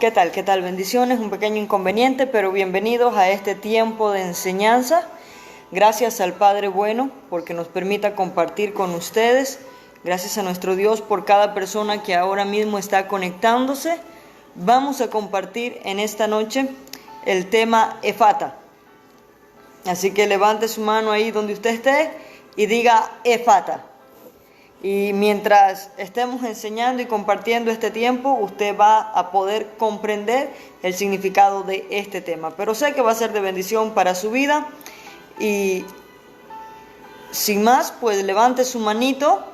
¿Qué tal? ¿Qué tal? Bendiciones, un pequeño inconveniente, pero bienvenidos a este tiempo de enseñanza. Gracias al Padre bueno porque nos permita compartir con ustedes. Gracias a nuestro Dios por cada persona que ahora mismo está conectándose. Vamos a compartir en esta noche el tema Efata. Así que levante su mano ahí donde usted esté y diga Efata. Y mientras estemos enseñando y compartiendo este tiempo, usted va a poder comprender el significado de este tema. Pero sé que va a ser de bendición para su vida. Y sin más, pues levante su manito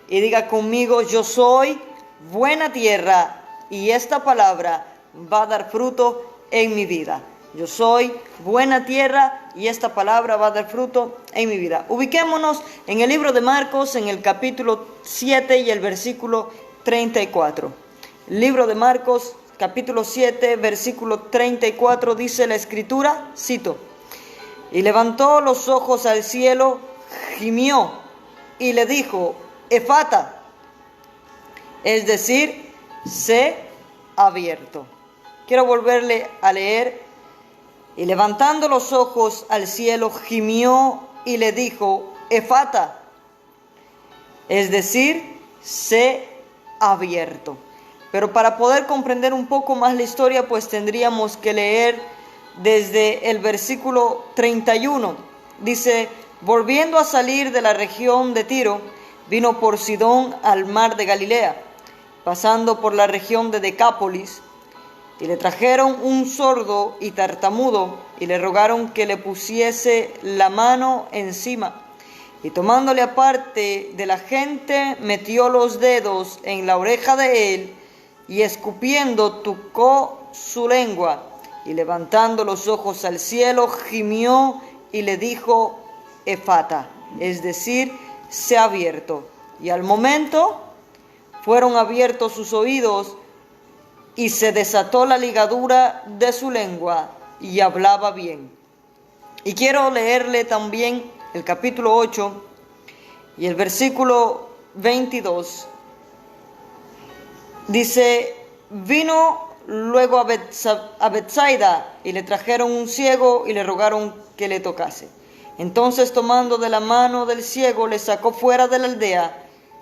y diga conmigo: yo soy buena tierra y esta palabra va a dar fruto en mi vida. Yo soy buena tierra y esta palabra va a dar fruto en mi vida. Ubiquémonos en el libro de Marcos, en el capítulo 7 y el versículo 34. Libro de Marcos, capítulo 7, versículo 34, dice la Escritura, cito: y levantó los ojos al cielo, gimió y le dijo, Efata, es decir, sé abierto. Quiero volverle a leer. Y levantando los ojos al cielo, gimió y le dijo, Efata, es decir, sé abierto. Pero para poder comprender un poco más la historia, pues tendríamos que leer desde el versículo 31. Dice, volviendo a salir de la región de Tiro, vino por Sidón al mar de Galilea, pasando por la región de Decápolis, y le trajeron un sordo y tartamudo, y le rogaron que le pusiese la mano encima. Y tomándole aparte de la gente, metió los dedos en la oreja de él, y escupiendo tocó su lengua, y levantando los ojos al cielo, gimió y le dijo, Efata, es decir, sé abierto. Y al momento fueron abiertos sus oídos, y se desató la ligadura de su lengua, y hablaba bien. Y quiero leerle también el capítulo 8 y el versículo 22. Dice, vino luego a Betsaida, y le trajeron un ciego, y le rogaron que le tocase. Entonces, tomando de la mano del ciego, le sacó fuera de la aldea,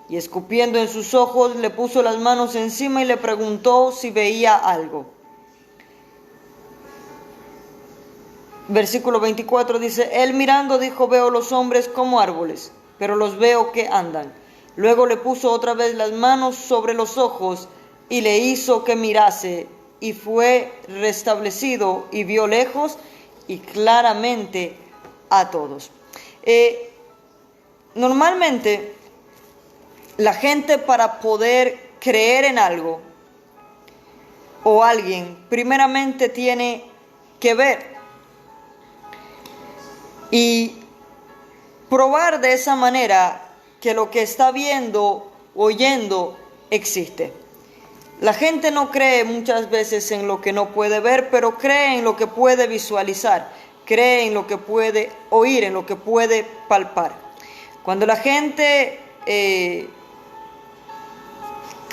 y escupiendo en sus ojos, le puso las manos encima y le preguntó si veía algo. Versículo 24 dice, él mirando dijo, veo los hombres como árboles, pero los veo que andan. Luego le puso otra vez las manos sobre los ojos y le hizo que mirase, y fue restablecido y vio lejos y claramente a todos. Normalmente, la gente, para poder creer en algo o alguien, primeramente tiene que ver y probar de esa manera que lo que está viendo, oyendo, existe. La gente no cree muchas veces en lo que no puede ver, pero cree en lo que puede visualizar, cree en lo que puede oír, en lo que puede palpar. Cuando la gente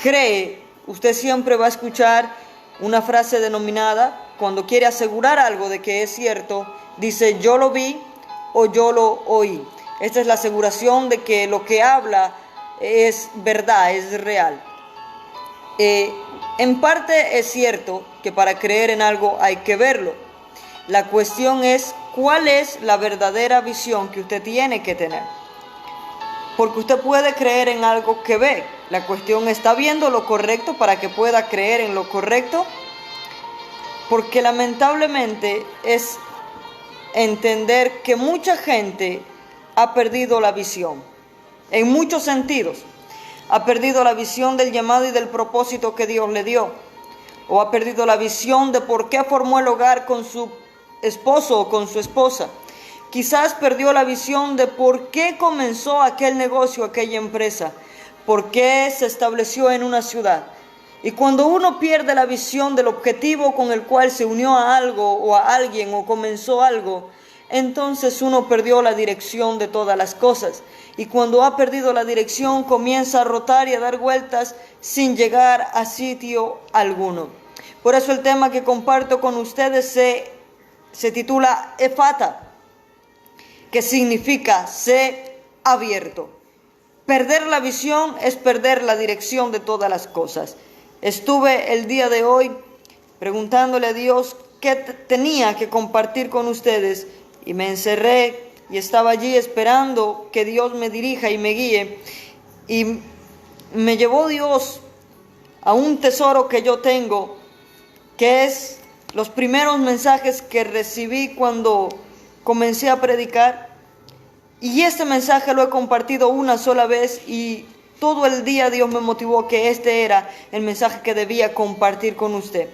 cree, usted siempre va a escuchar una frase denominada, cuando quiere asegurar algo de que es cierto, dice yo lo vi o yo lo oí. Esta es la aseguración de que lo que habla es verdad, es real. En parte es cierto que para creer en algo hay que verlo. La cuestión es cuál es la verdadera visión que usted tiene que tener. Porque usted puede creer en algo que ve. La cuestión está viendo lo correcto para que pueda creer en lo correcto. Porque lamentablemente es entender que mucha gente ha perdido la visión. En muchos sentidos. Ha perdido la visión del llamado y del propósito que Dios le dio. O ha perdido la visión de por qué formó el hogar con su esposo o con su esposa. Quizás perdió la visión de por qué comenzó aquel negocio, aquella empresa, por qué se estableció en una ciudad. Y cuando uno pierde la visión del objetivo con el cual se unió a algo o a alguien o comenzó algo, entonces uno perdió la dirección de todas las cosas. Y cuando ha perdido la dirección, comienza a rotar y a dar vueltas sin llegar a sitio alguno. Por eso el tema que comparto con ustedes se titula Efata, que significa sé abierto. Perder la visión es perder la dirección de todas las cosas. Estuve el día de hoy preguntándole a Dios qué tenía que compartir con ustedes y me encerré y estaba allí esperando que Dios me dirija y me guíe. Y me llevó Dios a un tesoro que yo tengo, que es los primeros mensajes que recibí cuando comencé a predicar. Y este mensaje lo he compartido una sola vez y todo el día Dios me motivó que este era el mensaje que debía compartir con usted.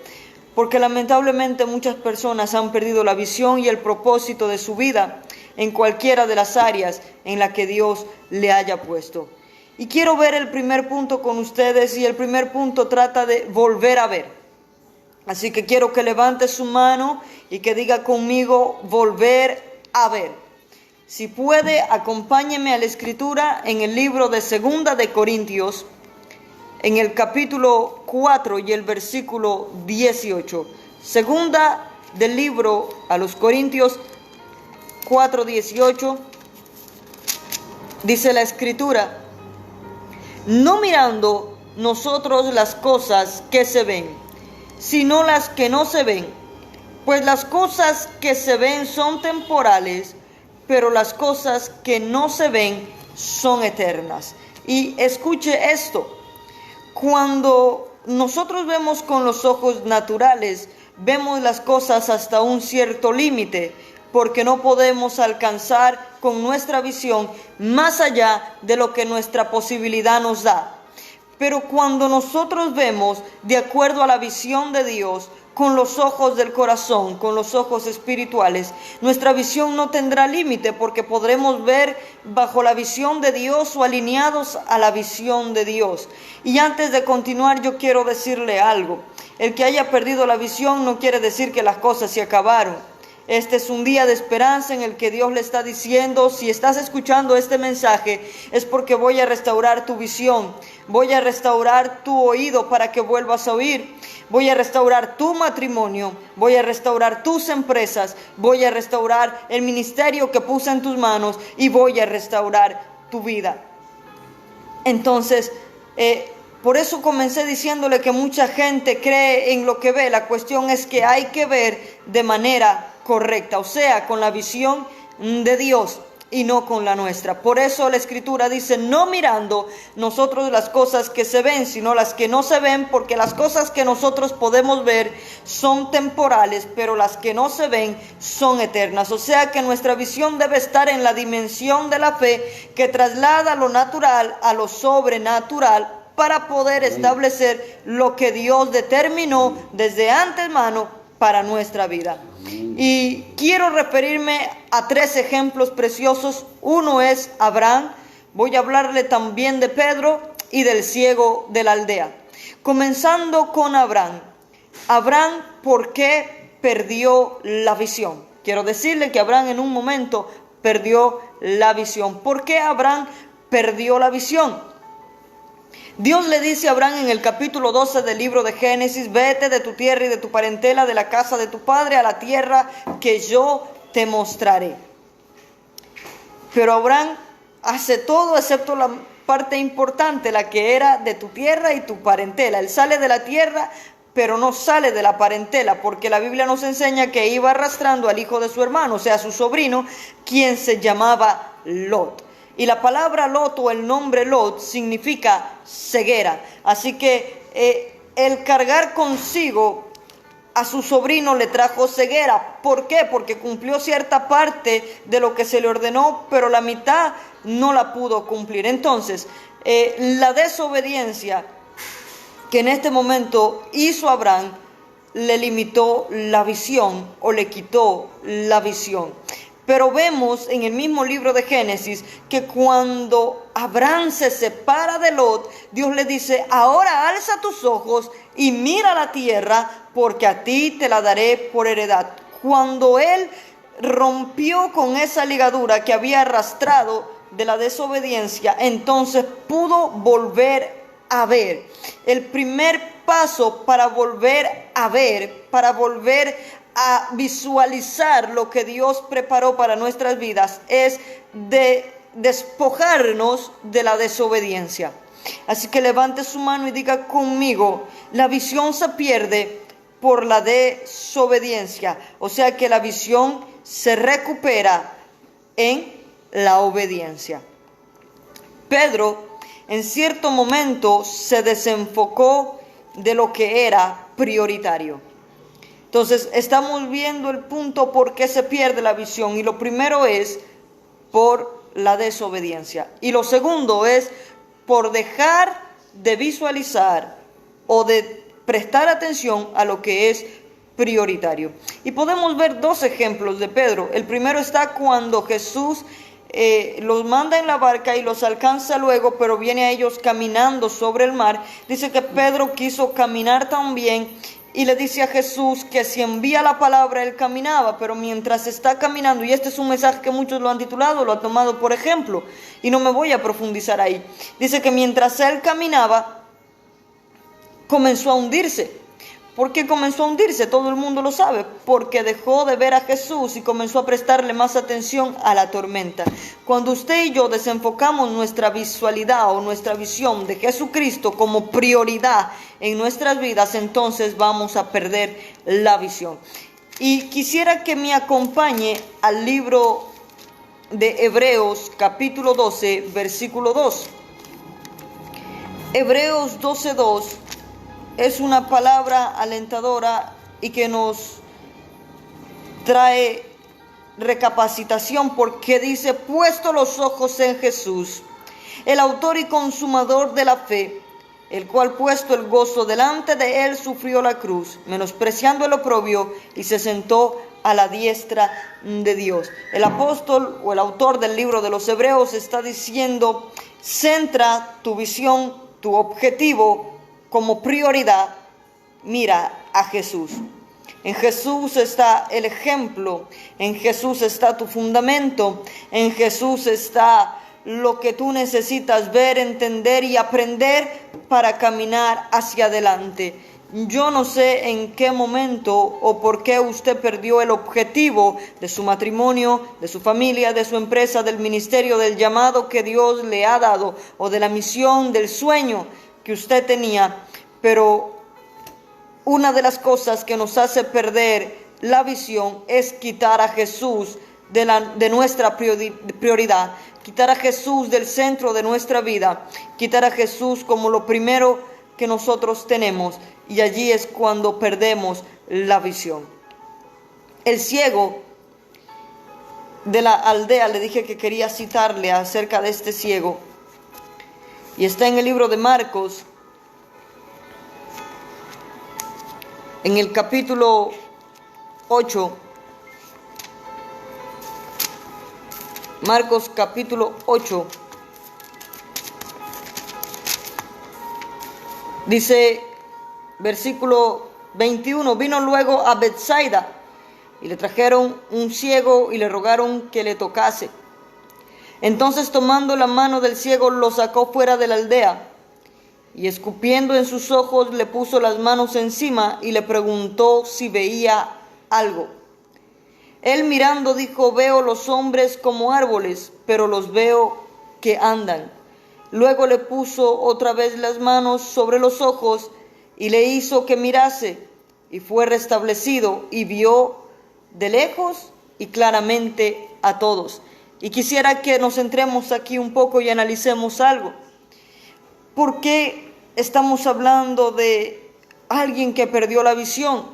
Porque lamentablemente muchas personas han perdido la visión y el propósito de su vida en cualquiera de las áreas en las que Dios le haya puesto. Y quiero ver el primer punto con ustedes y el primer punto trata de volver a ver. Así que quiero que levante su mano y que diga conmigo volver a ver. Si puede, acompáñeme a la escritura en el libro de Segunda de Corintios, en el capítulo 4 y el versículo 18. Segunda del libro a los Corintios 4:18, dice la escritura: no mirando nosotros las cosas que se ven, sino las que no se ven, pues las cosas que se ven son temporales, pero las cosas que no se ven son eternas. Y escuche esto, cuando nosotros vemos con los ojos naturales, vemos las cosas hasta un cierto límite, porque no podemos alcanzar con nuestra visión más allá de lo que nuestra posibilidad nos da. Pero cuando nosotros vemos de acuerdo a la visión de Dios, con los ojos del corazón, con los ojos espirituales, nuestra visión no tendrá límite porque podremos ver bajo la visión de Dios o alineados a la visión de Dios. Y antes de continuar yo quiero decirle algo. El que haya perdido la visión no quiere decir que las cosas se acabaron. Este es un día de esperanza en el que Dios le está diciendo, si estás escuchando este mensaje, es porque voy a restaurar tu visión, voy a restaurar tu oído para que vuelvas a oír, voy a restaurar tu matrimonio, voy a restaurar tus empresas, voy a restaurar el ministerio que puse en tus manos y voy a restaurar tu vida. Entonces, por eso comencé diciéndole que mucha gente cree en lo que ve. La cuestión es que hay que ver de manera correcta, o sea, con la visión de Dios y no con la nuestra. Por eso la escritura dice, no mirando nosotros las cosas que se ven, sino las que no se ven, porque las cosas que nosotros podemos ver son temporales, pero las que no se ven son eternas. O sea que nuestra visión debe estar en la dimensión de la fe que traslada lo natural a lo sobrenatural para poder establecer lo que Dios determinó desde antemano para nuestra vida. Y quiero referirme a 3 ejemplos preciosos. Uno es Abraham. Voy a hablarle también de Pedro y del ciego de la aldea. Comenzando con Abraham. Abraham, ¿por qué perdió la visión? Quiero decirle que Abraham en un momento perdió la visión. ¿Por qué Abraham perdió la visión? Dios le dice a Abraham en el capítulo 12 del libro de Génesis, vete de tu tierra y de tu parentela, de la casa de tu padre, a la tierra que yo te mostraré. Pero Abraham hace todo excepto la parte importante, la que era de tu tierra y tu parentela. Él sale de la tierra, pero no sale de la parentela, porque la Biblia nos enseña que iba arrastrando al hijo de su hermano, o sea, su sobrino, quien se llamaba Lot. Y la palabra Lot o el nombre Lot significa ceguera. Así que el cargar consigo a su sobrino le trajo ceguera. ¿Por qué? Porque cumplió cierta parte de lo que se le ordenó, pero la mitad no la pudo cumplir. Entonces, la desobediencia que en este momento hizo Abraham le limitó la visión o le quitó la visión. Pero vemos en el mismo libro de Génesis que cuando Abraham se separa de Lot, Dios le dice, ahora alza tus ojos y mira la tierra, porque a ti te la daré por heredad. Cuando él rompió con esa ligadura que había arrastrado de la desobediencia, entonces pudo volver a ver. El primer paso para volver a ver, para volver a visualizar lo que Dios preparó para nuestras vidas, es de despojarnos de la desobediencia. Así que levante su mano y diga conmigo: la visión se pierde por la desobediencia. O sea que la visión se recupera en la obediencia. Pedro en cierto momento se desenfocó de lo que era prioritario. Entonces estamos viendo el punto por qué se pierde la visión, y lo primero es por la desobediencia, y lo segundo es por dejar de visualizar o de prestar atención a lo que es prioritario. Y podemos ver dos ejemplos de Pedro. El primero está cuando Jesús los manda en la barca y los alcanza luego, pero viene a ellos caminando sobre el mar. Dice que Pedro quiso caminar también y le dice a Jesús que si envía la palabra él caminaba, pero mientras está caminando, y este es un mensaje que muchos lo han titulado, lo han tomado por ejemplo, y no me voy a profundizar ahí. Dice que mientras él caminaba, comenzó a hundirse. ¿Por qué comenzó a hundirse? Todo el mundo lo sabe. Porque dejó de ver a Jesús y comenzó a prestarle más atención a la tormenta. Cuando usted y yo desenfocamos nuestra visualidad o nuestra visión de Jesucristo como prioridad en nuestras vidas, entonces vamos a perder la visión. Y quisiera que me acompañe al libro de Hebreos capítulo 12, versículo 2. Hebreos 12:2 es una palabra alentadora y que nos trae recapacitación, porque dice: puesto los ojos en Jesús, el autor y consumador de la fe, el cual puesto el gozo delante de él sufrió la cruz, menospreciando el oprobio, y se sentó a la diestra de Dios. El apóstol o el autor del libro de los Hebreos está diciendo: centra tu visión, tu objetivo como prioridad, mira a Jesús. En Jesús está el ejemplo, en Jesús está tu fundamento, en Jesús está lo que tú necesitas ver, entender y aprender para caminar hacia adelante. Yo no sé en qué momento o por qué usted perdió el objetivo de su matrimonio, de su familia, de su empresa, del ministerio, del llamado que Dios le ha dado, o de la misión, del sueño que usted tenía, pero una de las cosas que nos hace perder la visión es quitar a Jesús de nuestra prioridad, quitar a Jesús del centro de nuestra vida, quitar a Jesús como lo primero que nosotros tenemos, y allí es cuando perdemos la visión. El ciego de la aldea, le dije que quería citarle acerca de este ciego, y está en el libro de Marcos, en el capítulo 8, Marcos capítulo 8, dice, versículo 21, vino luego a Betsaida, y le trajeron un ciego y le rogaron que le tocase. Entonces, tomando la mano del ciego, lo sacó fuera de la aldea, y escupiendo en sus ojos, le puso las manos encima y le preguntó si veía algo. Él mirando dijo: veo los hombres como árboles, pero los veo que andan. Luego le puso otra vez las manos sobre los ojos y le hizo que mirase, y fue restablecido y vio de lejos y claramente a todos. Y quisiera que nos centremos aquí un poco y analicemos algo. ¿Por qué estamos hablando de alguien que perdió la visión?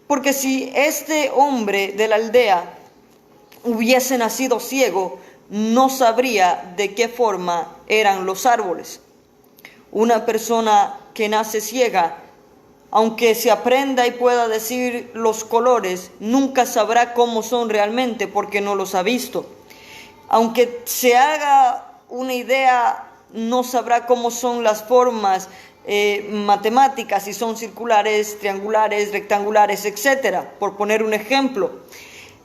Porque si este hombre de la aldea hubiese nacido ciego, no sabría de qué forma eran los árboles. Una persona que nace ciega, aunque se aprenda y pueda decir los colores, nunca sabrá cómo son realmente porque no los ha visto. Aunque se haga una idea, no sabrá cómo son las formas matemáticas, si son circulares, triangulares, rectangulares, etcétera, por poner un ejemplo.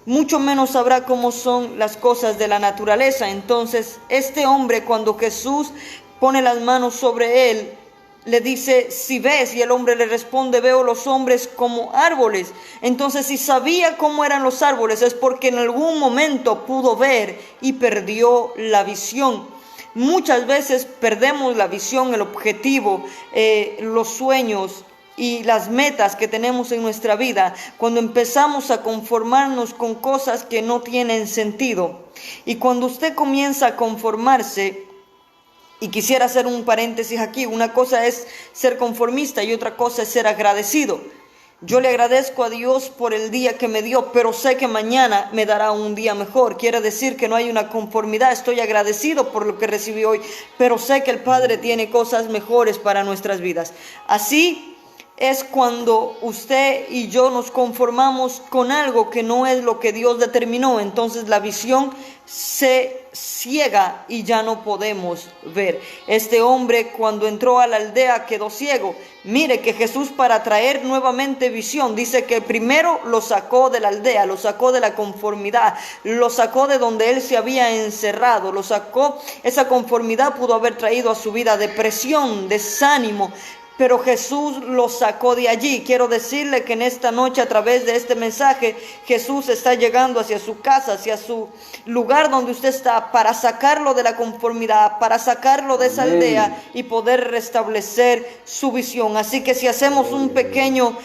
Mucho menos sabrá cómo son las cosas de la naturaleza. Entonces, este hombre, cuando Jesús pone las manos sobre él, le dice, si ves, y el hombre le responde, veo los hombres como árboles. Entonces, si sabía cómo eran los árboles, es porque en algún momento pudo ver y perdió la visión. Muchas veces perdemos la visión, el objetivo, los sueños y las metas que tenemos en nuestra vida cuando empezamos a conformarnos con cosas que no tienen sentido. Y cuando usted comienza a conformarse, y quisiera hacer un paréntesis aquí, una cosa es ser conformista y otra cosa es ser agradecido. Yo le agradezco a Dios por el día que me dio, pero sé que mañana me dará un día mejor. Quiere decir que no hay una conformidad. Estoy agradecido por lo que recibí hoy, pero sé que el Padre tiene cosas mejores para nuestras vidas. Así es cuando usted y yo nos conformamos con algo que no es lo que Dios determinó. Entonces la visión se ciega y ya no podemos ver. Este hombre, cuando entró a la aldea, quedó ciego. Mire que Jesús, para traer nuevamente visión, dice que primero lo sacó de la aldea, lo sacó de la conformidad, lo sacó de donde él se había encerrado, lo sacó. Esa conformidad pudo haber traído a su vida depresión, desánimo, pero Jesús lo sacó de allí. Quiero decirle que en esta noche, a través de este mensaje, Jesús está llegando hacia su casa, hacia su lugar donde usted está, para sacarlo de la conformidad, para sacarlo de esa aldea y poder restablecer su visión. Así que si hacemos un pequeño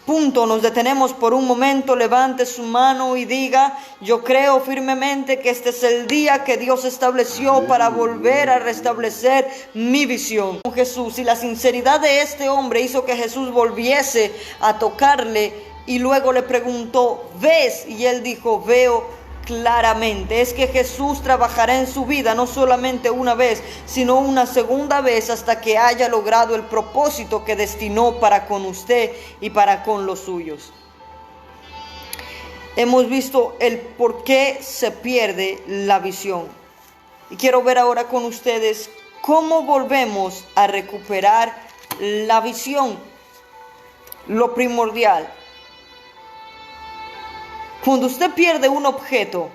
punto, nos detenemos por un momento, levante su mano y diga: yo creo firmemente que este es el día que Dios estableció para volver a restablecer mi visión con Jesús. Y la sinceridad de este hombre hizo que Jesús volviese a tocarle y luego le preguntó: ¿ves? Y él dijo: veo claramente. Es que Jesús trabajará en su vida no solamente una vez, sino una segunda vez, hasta que haya logrado el propósito que destinó para con usted y para con los suyos. Hemos visto el por qué se pierde la visión. Y quiero ver ahora con ustedes cómo volvemos a recuperar la visión. Lo primordial: cuando usted pierde un objeto,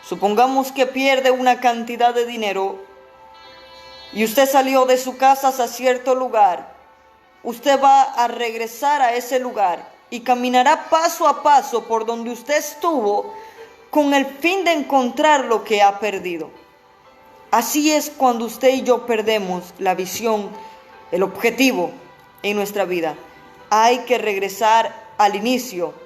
supongamos que pierde una cantidad de dinero y usted salió de su casa hacia cierto lugar, usted va a regresar a ese lugar y caminará paso a paso por donde usted estuvo con el fin de encontrar lo que ha perdido. Así es cuando usted y yo perdemos la visión, el objetivo en nuestra vida. Hay que regresar al inicio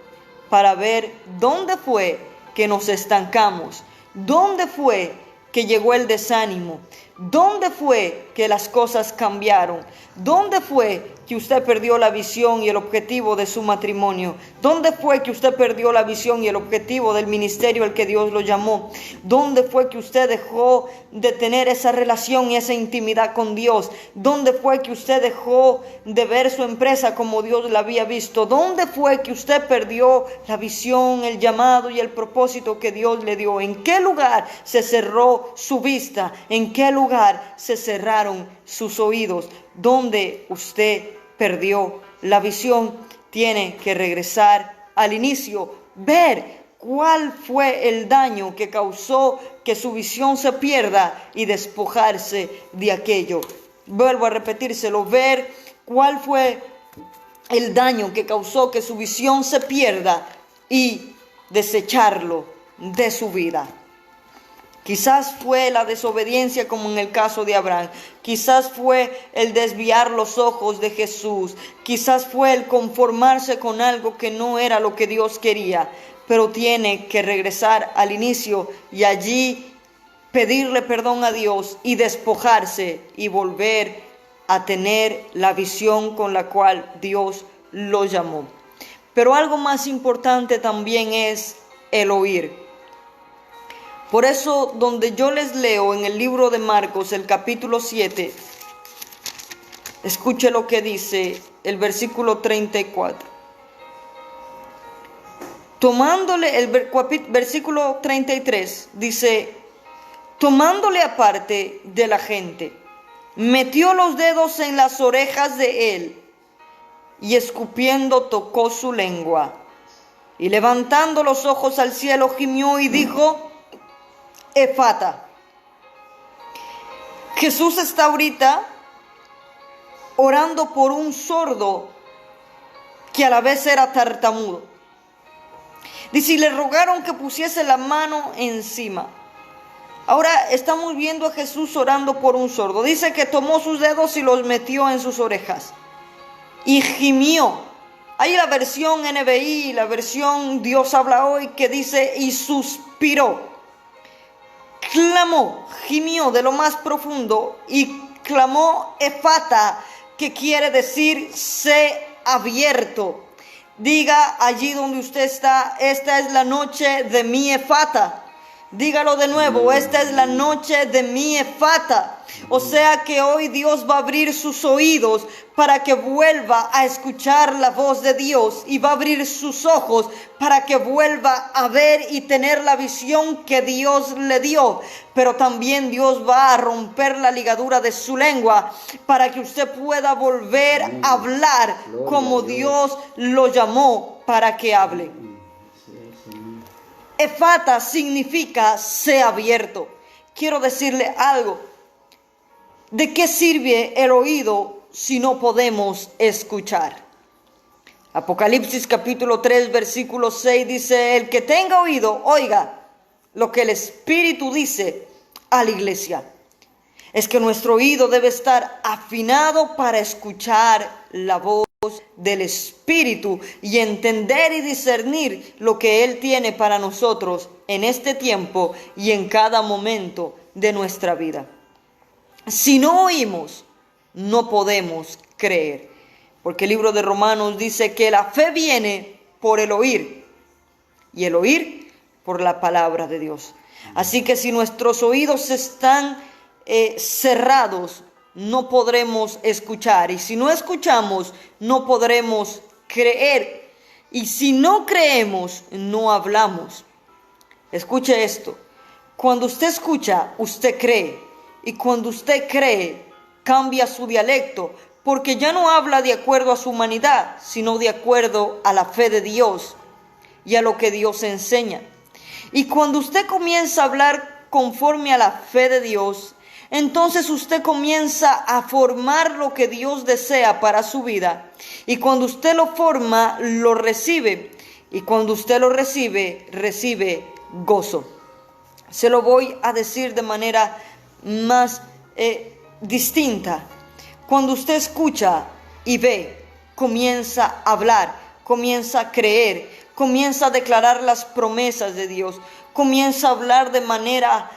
para ver dónde fue que nos estancamos, dónde fue que llegó el desánimo, dónde fue que las cosas cambiaron, dónde fue que usted perdió la visión y el objetivo de su matrimonio, dónde fue que usted perdió la visión y el objetivo del ministerio al que Dios lo llamó, dónde fue que usted dejó de tener esa relación y esa intimidad con Dios, dónde fue que usted dejó de ver su empresa como Dios la había visto, dónde fue que usted perdió la visión, el llamado y el propósito que Dios le dio, en qué lugar se cerró su vista, en qué lugar se cerraron sus oídos, donde usted perdió la visión. Tiene que regresar al inicio, ver cuál fue el daño que causó que su visión se pierda y despojarse de aquello. Vuelvo a repetírselo: ver cuál fue el daño que causó que su visión se pierda y desecharlo de su vida. Quizás fue la desobediencia, como en el caso de Abraham. Quizás fue el desviar los ojos de Jesús. Quizás fue el conformarse con algo que no era lo que Dios quería. Pero tiene que regresar al inicio y allí pedirle perdón a Dios y despojarse y volver a tener la visión con la cual Dios lo llamó. Pero algo más importante también es el oír. Por eso, donde yo les leo en el libro de Marcos, el capítulo 7, escuche lo que dice el versículo 34. Tomándole, el versículo 33 dice: tomándole aparte de la gente, metió los dedos en las orejas de él y escupiendo tocó su lengua. Y levantando los ojos al cielo gimió y dijo: Efata. Jesús está ahorita orando por un sordo que a la vez era tartamudo. Dice, y le rogaron que pusiese la mano encima. Ahora estamos viendo a Jesús orando por un sordo. Dice que tomó sus dedos y los metió en sus orejas y gimió. Hay la versión NBI, la versión Dios habla hoy, que dice y suspiró. Clamó, gimió de lo más profundo y clamó efata, que quiere decir sé abierto. Diga allí donde usted está, esta es la noche de mi efata. Dígalo de nuevo, esta es la noche de mi efata. O sea que hoy Dios va a abrir sus oídos para que vuelva a escuchar la voz de Dios, y va a abrir sus ojos para que vuelva a ver y tener la visión que Dios le dio. Pero también Dios va a romper la ligadura de su lengua para que usted pueda volver a hablar como Dios lo llamó para que hable. Efata significa sé abierto. Quiero decirle algo. ¿De qué sirve el oído si no podemos escuchar? Apocalipsis capítulo 3 versículo 6 dice, el que tenga oído, oiga lo que el Espíritu dice a la iglesia. Es que nuestro oído debe estar afinado para escuchar la voz del Espíritu y entender y discernir lo que Él tiene para nosotros en este tiempo y en cada momento de nuestra vida. Si no oímos, no podemos creer, porque el libro de Romanos dice que la fe viene por el oír y el oír por la palabra de Dios. Así que si nuestros oídos están cerrados, no podremos escuchar, y si no escuchamos, no podremos creer, y si no creemos, no hablamos. Escuche esto: cuando usted escucha, usted cree, y cuando usted cree, cambia su dialecto, porque ya no habla de acuerdo a su humanidad, sino de acuerdo a la fe de Dios y a lo que Dios enseña. Y cuando usted comienza a hablar conforme a la fe de Dios, entonces usted comienza a formar lo que Dios desea para su vida. Y cuando usted lo forma, lo recibe. Y cuando usted lo recibe, recibe gozo. Se lo voy a decir de manera más distinta. Cuando usted escucha y ve, comienza a hablar, comienza a creer, comienza a declarar las promesas de Dios, comienza a hablar de manera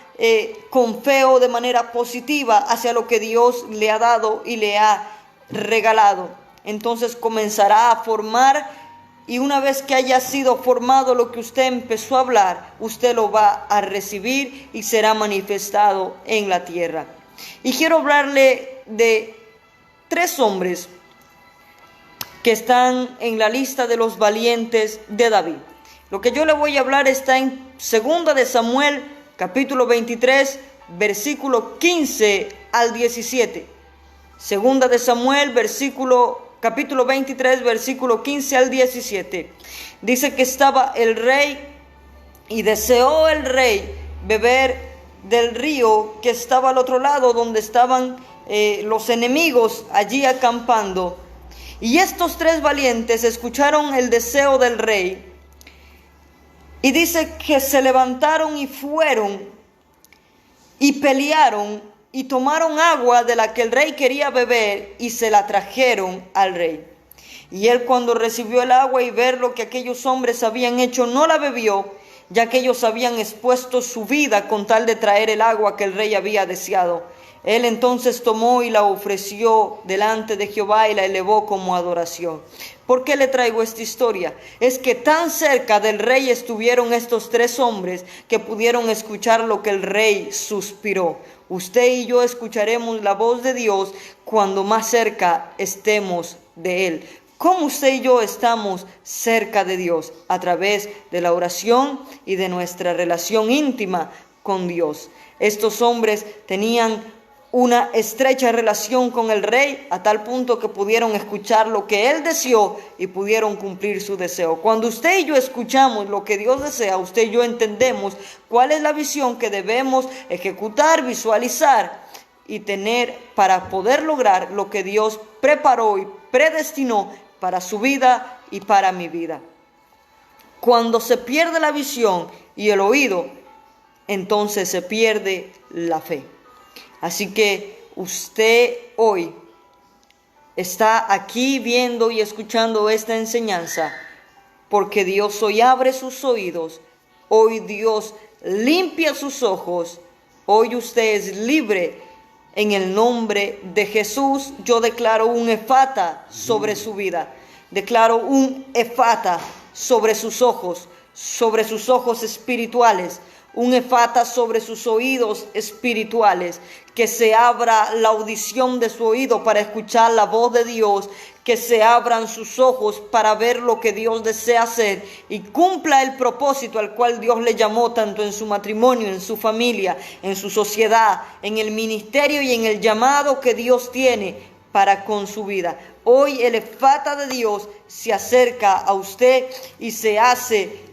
con fe o de manera positiva hacia lo que Dios le ha dado y le ha regalado. Entonces comenzará a formar, y una vez que haya sido formado lo que usted empezó a hablar, usted lo va a recibir y será manifestado en la tierra. Y quiero hablarle de 3 hombres que están en la lista de los valientes de David. Lo que yo le voy a hablar está en 2 de Samuel, capítulo 23, versículo 15 al 17. 2 de Samuel, capítulo 23, versículo 15 al 17. Dice que estaba el rey y deseó el rey beber del río que estaba al otro lado, donde estaban los enemigos allí acampando. Y estos 3 valientes escucharon el deseo del rey. Y dice que se levantaron y fueron y pelearon y tomaron agua de la que el rey quería beber y se la trajeron al rey. Y él, cuando recibió el agua y ver lo que aquellos hombres habían hecho, no la bebió, ya que ellos habían expuesto su vida con tal de traer el agua que el rey había deseado. Él entonces tomó y la ofreció delante de Jehová y la elevó como adoración. ¿Por qué le traigo esta historia? Es que tan cerca del rey estuvieron estos 3 hombres que pudieron escuchar lo que el rey suspiró. Usted y yo escucharemos la voz de Dios cuando más cerca estemos de Él. ¿Cómo usted y yo estamos cerca de Dios? A través de la oración y de nuestra relación íntima con Dios. Estos hombres tenían una estrecha relación con el rey, a tal punto que pudieron escuchar lo que él deseó y pudieron cumplir su deseo. Cuando usted y yo escuchamos lo que Dios desea, usted y yo entendemos cuál es la visión que debemos ejecutar, visualizar y tener para poder lograr lo que Dios preparó y predestinó para su vida y para mi vida. Cuando se pierde la visión y el oído, entonces se pierde la fe. Así que usted hoy está aquí viendo y escuchando esta enseñanza porque Dios hoy abre sus oídos, hoy Dios limpia sus ojos, hoy usted es libre. En el nombre de Jesús yo declaro un efata sobre su vida, declaro un efata sobre sus ojos espirituales, un efata sobre sus oídos espirituales, que se abra la audición de su oído para escuchar la voz de Dios, que se abran sus ojos para ver lo que Dios desea hacer y cumpla el propósito al cual Dios le llamó, tanto en su matrimonio, en su familia, en su sociedad, en el ministerio y en el llamado que Dios tiene para con su vida. Hoy el efata de Dios se acerca a usted y se hace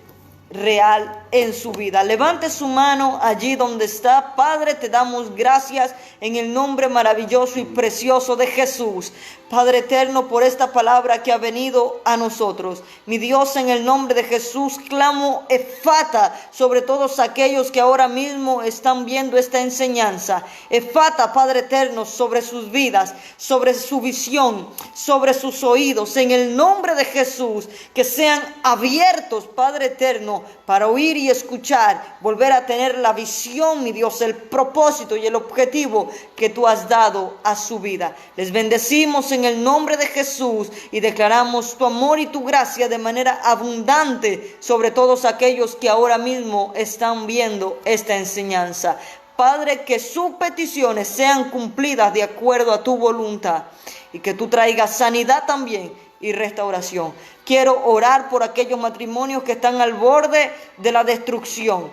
real en su vida. Levante su mano allí donde está. Padre, te damos gracias en el nombre maravilloso y precioso de Jesús. Padre eterno, por esta palabra que ha venido a nosotros. Mi Dios, en el nombre de Jesús, clamo efata sobre todos aquellos que ahora mismo están viendo esta enseñanza. Efata, Padre eterno, sobre sus vidas, sobre su visión, sobre sus oídos. En el nombre de Jesús, que sean abiertos, Padre eterno, para oír y escuchar, volver a tener la visión, mi Dios, el propósito y el objetivo que tú has dado a su vida. Les bendecimos en el nombre de Jesús y declaramos tu amor y tu gracia de manera abundante sobre todos aquellos que ahora mismo están viendo esta enseñanza. Padre, que sus peticiones sean cumplidas de acuerdo a tu voluntad y que tú traigas sanidad también y restauración. Quiero orar por aquellos matrimonios que están al borde de la destrucción.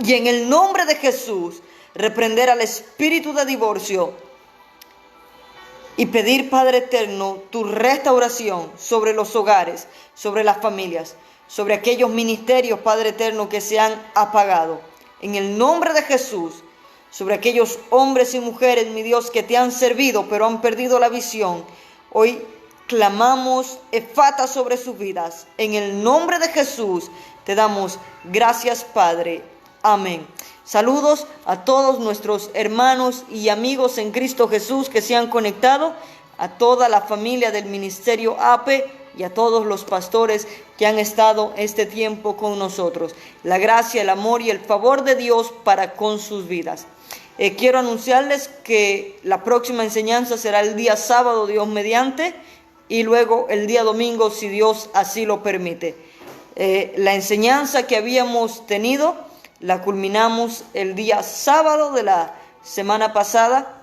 Y en el nombre de Jesús, reprender al espíritu de divorcio y pedir, Padre eterno, tu restauración sobre los hogares, sobre las familias, sobre aquellos ministerios, Padre eterno, que se han apagado. En el nombre de Jesús, sobre aquellos hombres y mujeres, mi Dios, que te han servido, pero han perdido la visión. Hoy clamamos efata sobre sus vidas. En el nombre de Jesús te damos gracias, Padre. Amén. Saludos a todos nuestros hermanos y amigos en Cristo Jesús que se han conectado, a toda la familia del Ministerio APE y a todos los pastores que han estado este tiempo con nosotros. La gracia, el amor y el favor de Dios para con sus vidas. Quiero anunciarles que la próxima enseñanza será el día sábado, Dios mediante, y luego el día domingo, si Dios así lo permite. La enseñanza que habíamos tenido la culminamos el día sábado de la semana pasada,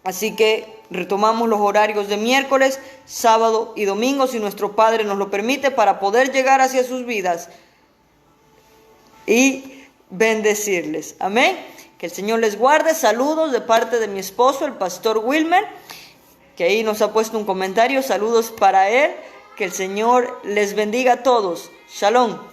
así que retomamos los horarios de miércoles, sábado y domingo, si nuestro Padre nos lo permite, para poder llegar hacia sus vidas y bendecirles. Amén. Que el Señor les guarde. Saludos de parte de mi esposo, el pastor Wilmer, que ahí nos ha puesto un comentario. Saludos para él. Que el Señor les bendiga a todos. Shalom.